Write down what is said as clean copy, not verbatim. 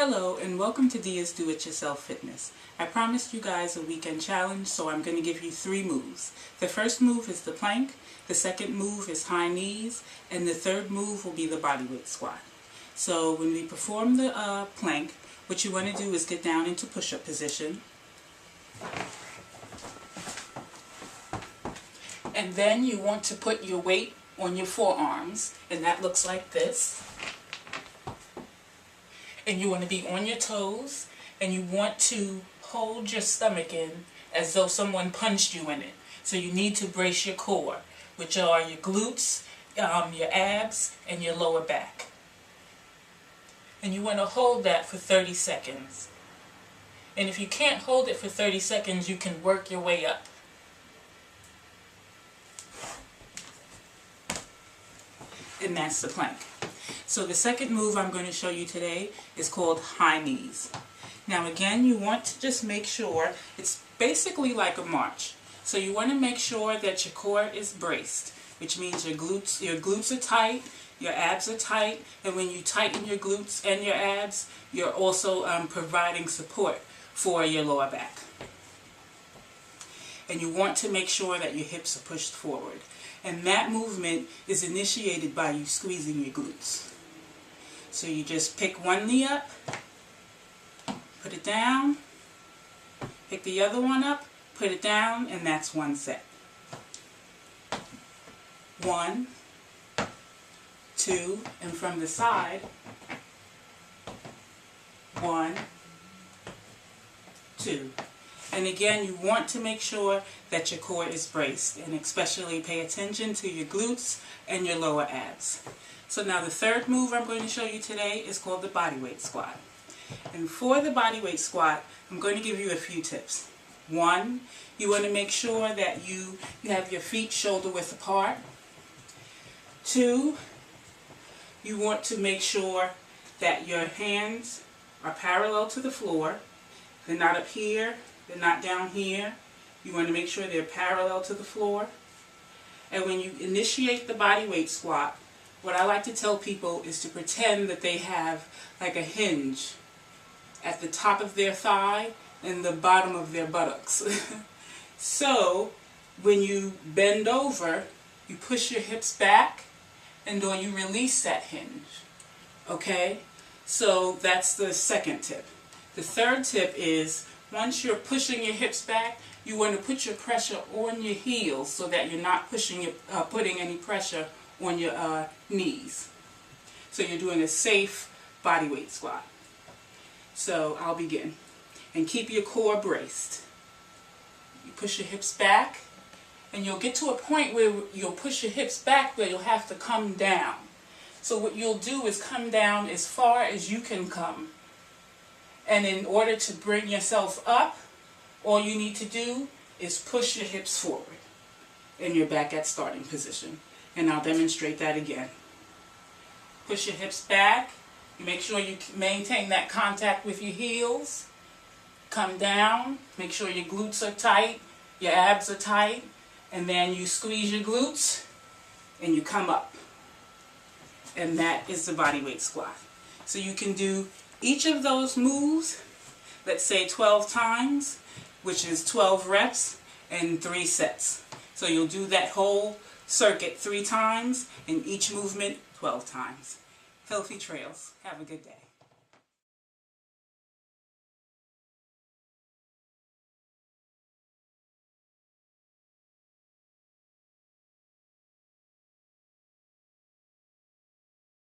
Hello and welcome to Dia's Do-It-Yourself Fitness. I promised you guys a weekend challenge, so I'm going to give you 3 moves. The first move is the plank, the second move is high knees, and the third move will be the bodyweight squat. So when we perform the plank, what you want to do is get down into push-up position. And then you want to put your weight on your forearms, and that looks like this. And you want to be on your toes, and you want to hold your stomach in as though someone punched you in it. So you need to brace your core, which are your glutes, your abs, and your lower back. And you want to hold that for 30 seconds. And if you can't hold it for 30 seconds, you can work your way up. And that's the plank. So the second move I'm going to show you today is called high knees. Now again, you want to just make sure, it's basically like a march. So you want to make sure that your core is braced, which means your glutes are tight, your abs are tight, and when you tighten your glutes and your abs, you're also providing support for your lower back. And you want to make sure that your hips are pushed forward. And that movement is initiated by you squeezing your glutes. So you just pick one knee up, put it down, pick the other one up, put it down, and that's one set. 1, 2, and from the side, 1, 2. And again, you want to make sure that your core is braced, and especially pay attention to your glutes and your lower abs. So now the third move I'm going to show you today is called the bodyweight squat. And for the bodyweight squat, I'm going to give you a few tips. 1, you want to make sure that you have your feet shoulder width apart. 2, you want to make sure that your hands are parallel to the floor. They're not up here. They're not down here. You want to make sure they're parallel to the floor. And when you initiate the bodyweight squat, what I like to tell people is to pretend that they have like a hinge at the top of their thigh and the bottom of their buttocks. So when you bend over, you push your hips back and or you release that hinge. Okay? So that's the second tip. The third tip is, once you're pushing your hips back, you want to put your pressure on your heels so that you're not putting any pressure on your knees. So you're doing a safe bodyweight squat. So I'll begin. And keep your core braced. You push your hips back, and you'll get to a point where you'll push your hips back, but you'll have to come down. So what you'll do is come down as far as you can come. And in order to bring yourself up, all you need to do is push your hips forward. And you're back at starting position. And I'll demonstrate that again. Push your hips back. You make sure you maintain that contact with your heels. Come down. Make sure your glutes are tight. Your abs are tight. And then you squeeze your glutes. And you come up. And that is the bodyweight squat. So you can do each of those moves, let's say 12 times, which is 12 reps and 3 sets. So you'll do that whole circuit 3 times and each movement 12 times. Healthy trails. Have a good day.